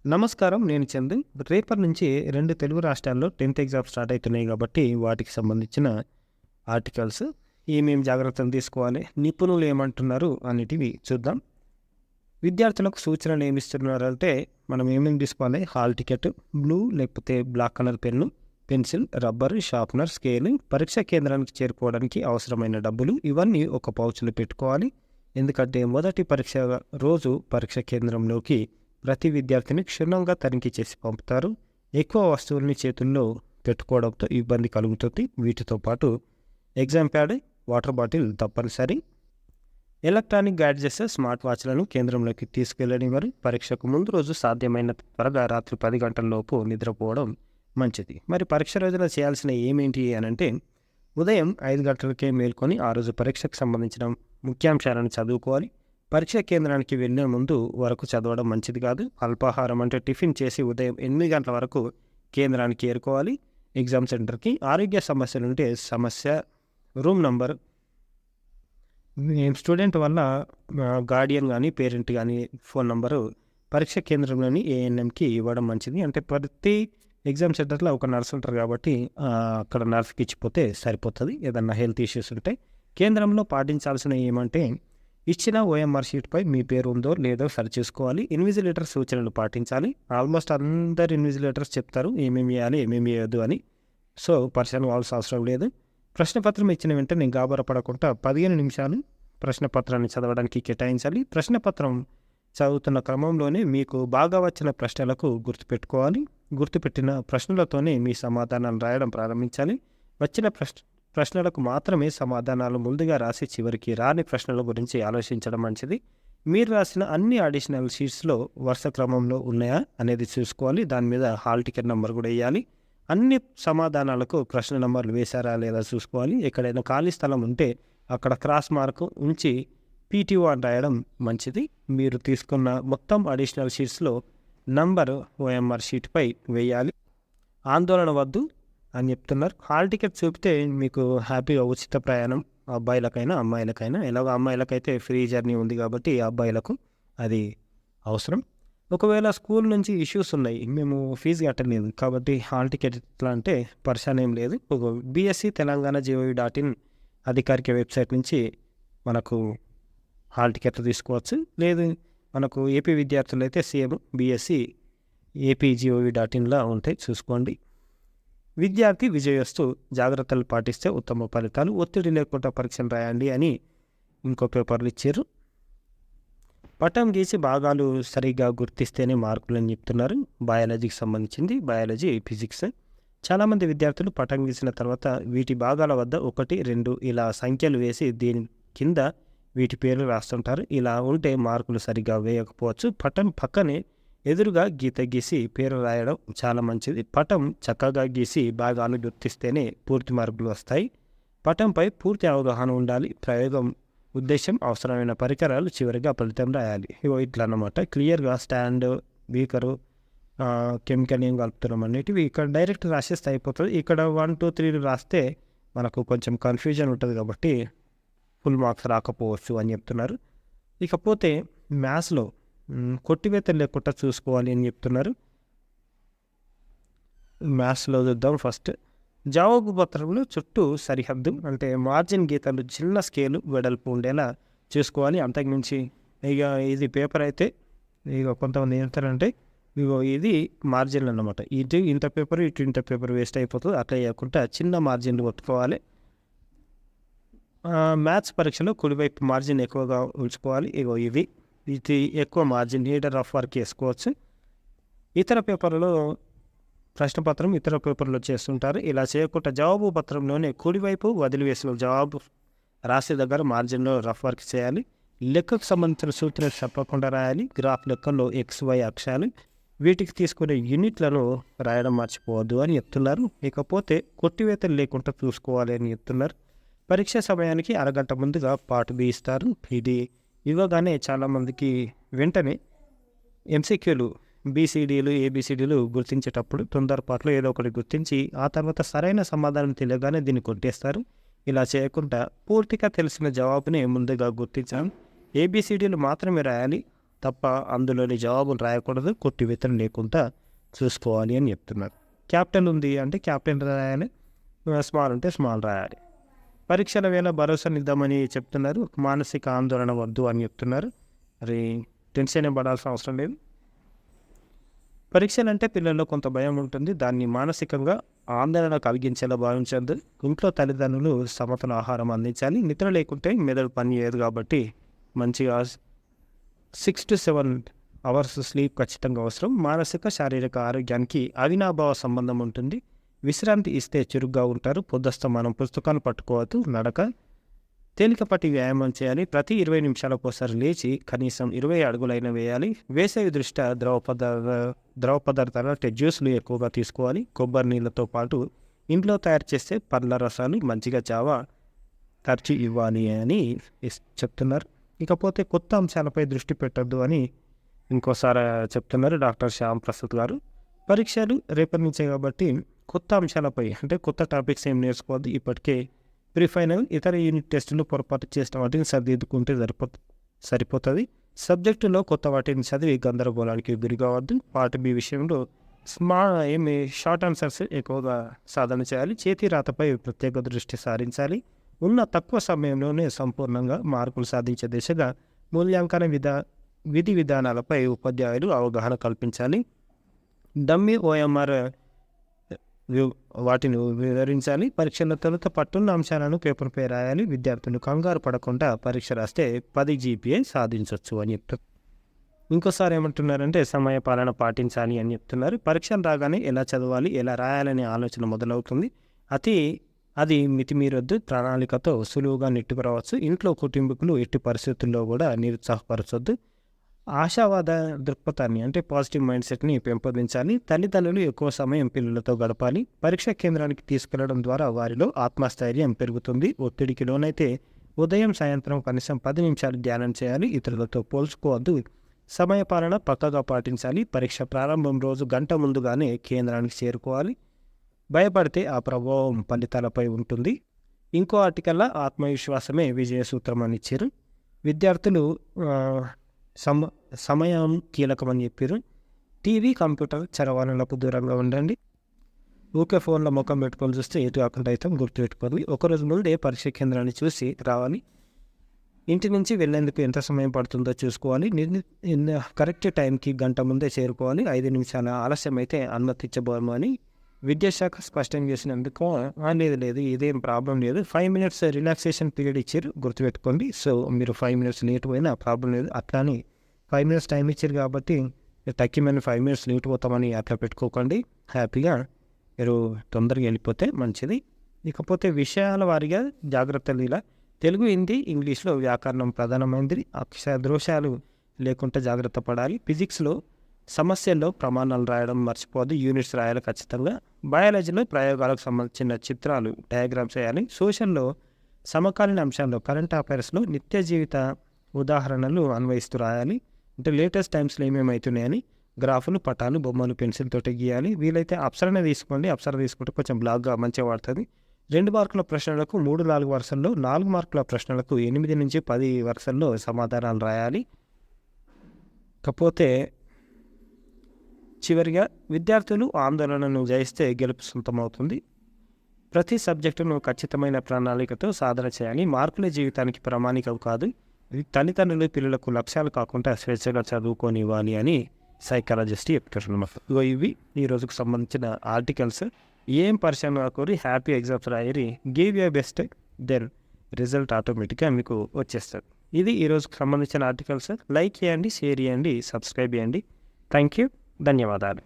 నమస్కారం. నేను చందు. రేపటి నుంచి 2 తెలుగు రాష్ట్రాల్లో 10థ్ ఎగ్జామ్స్ స్టార్ట్ అయితున్నాయి కాబట్టి, వాటికి సంబంధించిన ఆర్టికల్స్ ఏమేం జాగ్రత్తలు తీసుకోవాలి, నిపుణులు ఏమంటున్నారు అనేటివి చూద్దాం. విద్యార్థులకు సూచనలు ఏమిస్తున్నారంటే, మనం ఏమేమి తీసుకోవాలి? హాల్ టికెట్, బ్లూ లేకపోతే black colour pen, pencil, rubber, sharpener, scale, పరీక్షా కేంద్రానికి చేరుకోవడానికి అవసరమైన డబ్బులు ఇవన్నీ ఒక పౌచ్‌లో పెట్టుకోవాలి. ఎందుకంటే మొదటి పరీక్ష రోజు పరీక్ష కేంద్రంలోకి ప్రతి విద్యార్థిని క్షుణ్ణంగా తనిఖీ చేసి పంపుతారు. ఎక్కువ వస్తువుల్ని చేతుల్లో పెట్టుకోవడంతో ఇబ్బంది కలుగుతుంది. వీటితో పాటు ఎగ్జామ్ ప్యాడ్, వాటర్ బాటిల్ తప్పనిసరి. ఎలక్ట్రానిక్ గ్యాడ్జెట్స్, స్మార్ట్ వాచ్లను కేంద్రంలోకి తీసుకెళ్లనివ్వరు. పరీక్షకు ముందు రోజు సాధ్యమైన త్వరగా రాత్రి 10 గంటలలోపు నిద్రపోవడం మంచిది. మరి పరీక్ష రోజున చేయాల్సిన ఏమేంటి అనంటే, ఉదయం 5 గంటలకే మేల్కొని ఆ రోజు పరీక్షకు సంబంధించిన ముఖ్యాంశాలను చదువుకోవాలి. పరీక్షా కేంద్రానికి వెళ్ళే ముందు వరకు చదవడం మంచిది కాదు. అల్పాహారం అంటే టిఫిన్ చేసి ఉదయం 8 గంటల వరకు కేంద్రానికి చేరుకోవాలి. ఎగ్జామ్ సెంటర్కి ఆరోగ్య సమస్యలుంటే సమస్య, రూమ్ నంబర్, స్టూడెంట్ వల్ల గార్డియన్ కానీ పేరెంట్ కానీ ఫోన్ నంబరు పరీక్ష కేంద్రంలోని ఏఎన్ఎంకి ఇవ్వడం మంచిది. అంటే ప్రతి ఎగ్జామ్ సెంటర్లో ఒక నర్స్ ఉంటారు కాబట్టి అక్కడ నర్స్కి ఇచ్చిపోతే సరిపోతుంది. ఏదన్నా హెల్త్ ఇష్యూస్ ఉంటే. కేంద్రంలో పాటించాల్సిన ఏమంటే, ఇచ్చిన ఓఎంఆర్ షీట్పై మీ పేరు ఉందో లేదో సరిచూసుకోవాలి. ఇన్విజిలేటర్ సూచనలు పాటించాలి. ఆల్మోస్ట్ అందరు ఇన్విజిలేటర్స్ చెప్తారు ఏమేమి వేయాలి, ఏమేమి వేయద్దు అని. సో పరిచయం కావాల్సిన అవసరం లేదు. ప్రశ్నపత్రం ఇచ్చిన వెంటనే గాబరపడకుండా 15 నిమిషాలు ప్రశ్నపత్రాన్ని చదవడానికి కేటాయించాలి. ప్రశ్నపత్రం చదువుతున్న క్రమంలోనే మీకు బాగా వచ్చిన ప్రశ్నలకు గుర్తుపెట్టుకోవాలి. గుర్తుపెట్టిన ప్రశ్నలతోనే మీ సమాధానాలు రాయడం ప్రారంభించాలి. వచ్చిన ప్రశ్నలకు మాత్రమే సమాధానాలు ముందుగా రాసి చివరికి రాని ప్రశ్నల గురించి ఆలోచించడం మంచిది. మీరు రాసిన అన్ని అడిషనల్ షీట్స్లో వరుస క్రమంలో ఉన్నాయా అనేది చూసుకోవాలి. దాని మీద హాల్ టికెట్ నెంబర్ కూడా వేయాలి. అన్ని సమాధానాలకు ప్రశ్న నెంబర్లు వేశారా లేదా చూసుకోవాలి. ఎక్కడైనా ఖాళీ స్థలం ఉంటే అక్కడ క్రాస్ మార్క్ ఉంచి పీటీఓ అని రాయడం మంచిది. మీరు తీసుకున్న మొత్తం అడిషనల్ షీట్స్లో నంబర్ ఓఎంఆర్ షీట్పై వేయాలి. ఆందోళన వద్దు అని చెప్తున్నారు. హాల్ టికెట్ చూపితే మీకు హ్యాపీగా ఉచిత ప్రయాణం, అబ్బాయిలకైనా అమ్మాయిలకైనా. ఎలాగో అమ్మాయిలకైతే ఫ్రీ జర్నీ ఉంది కాబట్టి అబ్బాయిలకు అది అవసరం. ఒకవేళ స్కూల్ నుంచి ఇష్యూస్ ఉన్నాయి, మేము ఫీజు కట్టలేదు కాబట్టి హాల్ టికెట్ ఎట్లా అంటే పరిశాన్ ఏం లేదు. బీఎస్సీ తెలంగాణ జీఓవి.in అధికారిక వెబ్సైట్ నుంచి మనకు హాల్ టికెట్లు తీసుకోవచ్చు. లేదు మనకు ఏపీ విద్యార్థులు అయితే సేమ్ బీఎస్సీ ఏపీ జీఓవి.inలో ఉంటాయి, చూసుకోండి. విద్యార్థి విజయస్తు, జాగ్రత్తలు పాటిస్తే ఉత్తమ ఫలితాలు, ఒత్తిడి లేకుండా పరీక్షలు రాయండి అని ఇంకో పేపర్లు ఇచ్చారు. పటం గీసి భాగాలు సరిగ్గా గుర్తిస్తేనే మార్కులు అని చెప్తున్నారు. బయాలజీకి సంబంధించింది, బయాలజీ, ఫిజిక్స్. చాలామంది విద్యార్థులు పటం గీసిన తర్వాత వీటి భాగాల వద్ద 1, 2 ఇలా సంఖ్యలు వేసి దీని కింద వీటి పేర్లు రాస్తుంటారు. ఇలా ఉంటే మార్కులు సరిగ్గా వేయకపోవచ్చు. పటం పక్కనే ఎదురుగా గీత గీసి పేరు రాయడం చాలా మంచిది. పటం చక్కగా గీసి భాగాలు గుర్తిస్తేనే పూర్తి మార్కులు వస్తాయి. పటంపై పూర్తి అవగాహన ఉండాలి. ప్రయోగం, ఉద్దేశం, అవసరమైన పరికరాలు, చివరిగా ఫలితం రాయాలి. ఇట్లా అన్నమాట. క్లియర్గా స్టాండ్, బీకరు, కెమికల్ ఏం కలుపుతున్నాం అనేటివి ఇక్కడ డైరెక్ట్ రాసేస్తే అయిపోతుంది. ఇక్కడ 1, 2, 3 రాస్తే మనకు కొంచెం కన్ఫ్యూజన్ ఉంటుంది కాబట్టి ఫుల్ మార్క్స్ రాకపోవచ్చు అని చెప్తున్నారు. ఇకపోతే మ్యాథ్స్లో కొట్టివేతలు లేకుండా చూసుకోవాలి అని చెప్తున్నారు. మ్యాథ్స్లో చూద్దాం. ఫస్ట్ జవాబు పత్రంలో చుట్టూ సరిహద్దు అంటే మార్జిన్ గీతలు చిన్న స్కేలు వెడల్పు ఉండేలా చూసుకోవాలి. అంతకుమించి ఇక ఇది పేపర్ అయితే ఇక కొంతమంది ఏం చేస్తారంటే ఇది మార్జిన్లు అన్నమాట. ఇటు ఇంత పేపర్, ఇటు ఇంత పేపర్ వేస్ట్ అయిపోతుంది. అట్లా చేయకుండా చిన్న మార్జిన్లు కొట్టుకోవాలి. మ్యాథ్స్ పరీక్షలో కుడివైపు మార్జిన్ ఎక్కువగా ఉంచుకోవాలి. ఇది ఎక్కువ మార్జిన్, నీడర్ రఫ్ వర్క్ వేసుకోవచ్చు. ఇతర పేపర్లో ప్రశ్నపత్రం ఇతర పేపర్లో చేస్తుంటారు. ఇలా చేయకుండా జవాబు పత్రంలోనే కుడివైపు వదిలివేసిన జవాబు రాసే దగ్గర మార్జిన్లో రఫ్ వర్క్ చేయాలి. లెక్కకు సంబంధించిన సూత్రాలు తప్పకుండా రాయాలి. గ్రాఫ్ లెక్కల్లో XY అక్షాలు, వీటికి తీసుకునే యూనిట్లను రాయడం మర్చిపోవద్దు అని చెప్తున్నారు. ఇకపోతే కొట్టివేతలు లేకుండా చూసుకోవాలి అని చెప్తున్నారు. పరీక్ష సమయానికి అరగంట ముందుగా పార్ట్ బి ఇస్తారు. ఇది ఇవ్వగానే చాలామందికి వెంటనే ఎంసీక్యూలు, బీసీడీలు, ఏబిసిడీలు గుర్తించేటప్పుడు తొందరపాట్లో ఏదో ఒకటి గుర్తించి ఆ తర్వాత సరైన సమాధానం తెలియగానే దీన్ని కొట్టేస్తారు. ఇలా చేయకుండా పూర్తిగా తెలిసిన జవాబుని ముందుగా గుర్తించాం. ఏబిసిడీలు మాత్రమే రాయాలి. తప్ప అందులోని జవాబులు రాయకూడదు, కొట్టివేతలు లేకుండా చూసుకోవాలి అని చెప్తున్నారు. క్యాపిటల్ ఉంది అంటే క్యాపిటల్ రాయాలి, స్మాల్ ఉంటే స్మాల్ రాయాలి. పరీక్షల వేళ భరోసానిద్దామని చెప్తున్నారు. మానసిక ఆందోళన వద్దు అని చెప్తున్నారు. మరి టెన్షన్ ఏం పడాల్సిన అవసరం లేదు. పరీక్షలు అంటే పిల్లల్లో కొంత భయం ఉంటుంది. దాన్ని మానసికంగా ఆందోళన కలిగించేలా భావించద్దు. ఇంట్లో తల్లిదండ్రులు సమతుల ఆహారం అందించాలి. నిద్ర లేకుంటే మెదడు పని చేయదు కాబట్టి మంచిగా 6 to 7 అవర్స్ స్లీప్ ఖచ్చితంగా అవసరం. మానసిక శారీరక ఆరోగ్యానికి అవినాభావ సంబంధం ఉంటుంది. విశ్రాంతి ఇస్తే చురుగ్గా ఉంటారు. పొద్దుస్తమానం పుస్తకాలు పట్టుకోవద్దు. నడక, తేలికపాటి వ్యాయామం చేయాలి. ప్రతి 20 నిమిషాలకోసారి లేచి కనీసం 20 అడుగులైనా వేయాలి. వేసవి దృష్ట్యా ద్రవ పదార్థాలు అంటే జ్యూస్లు ఎక్కువగా తీసుకోవాలి. కొబ్బరి నీళ్ళతో పాటు ఇంట్లో తయారు చేస్తే పండ్ల రసాలు, మజ్జిగ, జావ తరచు ఇవ్వాలి అని చెప్తున్నారు. ఇకపోతే కొత్త అంశాలపై దృష్టి పెట్టద్దు అని ఇంకోసారి చెప్తున్నారు డాక్టర్ శ్యామ్ ప్రసాద్ గారు. పరీక్షలు రేపటి నుంచే కాబట్టి కొత్త అంశాలపై అంటే కొత్త టాపిక్స్ ఏం నేర్చుకోవద్దు. ఇప్పటికే ప్రీఫైనల్ ఇతర యూనిట్ టెస్టులు పొరపాటు చేసిన వాటిని సరిదిద్దుకుంటే సరిపోతుంది. సబ్జెక్టులో కొత్త వాటిని చదివి గందరగోళానికి గురి కావద్దు. పార్ట్ బి విషయంలో షార్ట్ ఆన్సర్స్ ఎక్కువగా సాధన చేయాలి. చేతి రాతపై ప్రత్యేక దృష్టి సారించాలి. ఉన్న తక్కువ సమయంలోనే సంపూర్ణంగా మార్కులు సాధించే దిశగా మూల్యాంకన విధి విధానాలపై ఉపాధ్యాయులు అవగాహన కల్పించాలి. డమ్మీ OMR వాటిని వివరించాలి. పరీక్షల తొలుత పట్టున్న అంశాలను పేపర్పై రాయాలి. విద్యార్థులు కంగారు పడకుండా పరీక్ష రాస్తే 10 GPA సాధించవచ్చు అని చెప్తారు. ఇంకోసారి ఏమంటున్నారంటే సమయ పాలన పాటించాలి అని చెప్తున్నారు. పరీక్షలు రాగానే ఎలా చదవాలి, ఎలా రాయాలనే ఆలోచన మొదలవుతుంది. అది మితిమీరొద్దు. ప్రణాళికతో సులువుగా నెట్టుకురావచ్చు. ఇంట్లో కుటుంబీకులు ఎట్టి పరిస్థితుల్లో కూడా నిరుత్సాహపరచొద్దు. ఆశావాద దృక్పథాన్ని అంటే పాజిటివ్ మైండ్ సెట్ని పెంపొందించాలి. తల్లిదండ్రులు ఎక్కువ సమయం పిల్లలతో గడపాలి. పరీక్షా కేంద్రానికి తీసుకెళ్లడం ద్వారా వారిలో ఆత్మస్థైర్యం పెరుగుతుంది. ఒత్తిడికి లోనైతే ఉదయం సాయంత్రం కనీసం 10 నిమిషాలు ధ్యానం చేయాలి. ఇతరులతో పోల్చుకోవద్దు. సమయపాలన పక్కగా పాటించాలి. పరీక్ష ప్రారంభం రోజు గంట ముందుగానే కేంద్రానికి చేరుకోవాలి. భయపడితే ఆ ప్రభావం ఫలితాలపై ఉంటుంది. ఇంకో ఆర్టికల్లో ఆత్మవిశ్వాసమే విజయ సూత్రం అని ఇచ్చారు. విద్యార్థులు సమయం కీలకమని చెప్పారు. టీవీ, కంప్యూటర్ చరవాణులకు దూరంగా ఉండండి. ఊకే ఫోన్లో ముఖం పెట్టుకొని చూస్తే ఎటు కాకుండా అయితే గుర్తుపెట్టుకోవాలి. ఒకరోజు ముందే పరీక్ష కేంద్రాన్ని చూసి రావాలి. ఇంటి నుంచి వెళ్ళేందుకు ఎంత సమయం పడుతుందో చూసుకోవాలి. కరెక్ట్ టైంకి గంట ముందే చేరుకోవాలి. 5 నిమిషాల ఆలస్యం అయితే అనుమతించబోము అని విద్యాశాఖ స్పష్టం చేసినందుకు లేదు ఇదేం ప్రాబ్లం లేదు. 5 minutes రిలాక్సేషన్ పీరియడ్ ఇచ్చారు, గుర్తుపెట్టుకోండి. సో మీరు 5 minutes లేట్ పోయినా ప్రాబ్లం లేదు. అట్లానే 5 minutes టైం ఇచ్చారు కాబట్టి తక్కువ 5 minutes లేట్ పోతామని అట్లా పెట్టుకోకండి. హ్యాపీగా మీరు తొందరగా వెళ్ళిపోతే మంచిది. ఇకపోతే విషయాల వారీగా జాగ్రత్తలు ఇలా తెలుగు, హిందీ, ఇంగ్లీష్లో వ్యాకరణం ప్రధానమైనది. అక్షర దోషాలు లేకుండా జాగ్రత్త పడాలి. ఫిజిక్స్లో సమస్యల్లో ప్రమాణాలు రాయడం మర్చిపోవద్దు. యూనిట్స్ రాయాలి ఖచ్చితంగా. బయాలజీలో ప్రయోగాలకు సంబంధించిన చిత్రాలు, డయాగ్రామ్స్ వేయాలి. సోషల్లో సమకాలీన అంశాల్లో కరెంట్ అఫైర్స్లో నిత్య జీవిత ఉదాహరణలు అన్వయిస్తూ రాయాలి. అంటే లేటెస్ట్ టైమ్స్లో ఏమేమవుతున్నాయని గ్రాఫులు, పటాలు, బొమ్మలు పెన్సిల్ తోటి గీయాలి. వీలైతే అప్సరనే తీసుకోండి. అప్సర తీసుకుంటే కొంచెం బ్లాగ్గా మంచిగా పడుతుంది. 2 మార్కుల ప్రశ్నలకు 3-4 వరుసల్లో, 4 మార్కుల ప్రశ్నలకు 8 నుంచి 10 వరుసల్లో సమాధానాలు రాయాలి. కాకపోతే చివరిగా విద్యార్థులు ఆందోళనను జయిస్తే గెలుపు సొంతమవుతుంది. ప్రతి సబ్జెక్టును ఖచ్చితమైన ప్రణాళికతో సాధన చేయాలి. మార్కుల జీవితానికి ప్రామాణికం కాదు. తల్లిదండ్రులు పిల్లలకు లక్ష్యాలు కాకుండా స్వేచ్ఛగా చదువుకోనివ్వాలి అని సైకాలజిస్ట్ చెప్తున్నారు. ఇవి ఈ రోజుకు సంబంధించిన ఆర్టికల్స్. ఏం పరిశ్రమ కోరి హ్యాపీ ఎగ్జామ్స్ రాయరి, give your best, then result ఆటోమేటిక్గా మీకు వచ్చేస్తుంది. ఇది ఈ రోజుకు సంబంధించిన ఆర్టికల్స్. లైక్ చేయండి, షేర్ చేయండి, సబ్స్క్రైబ్ చేయండి. థ్యాంక్ యూ, ధన్యవాదాలు.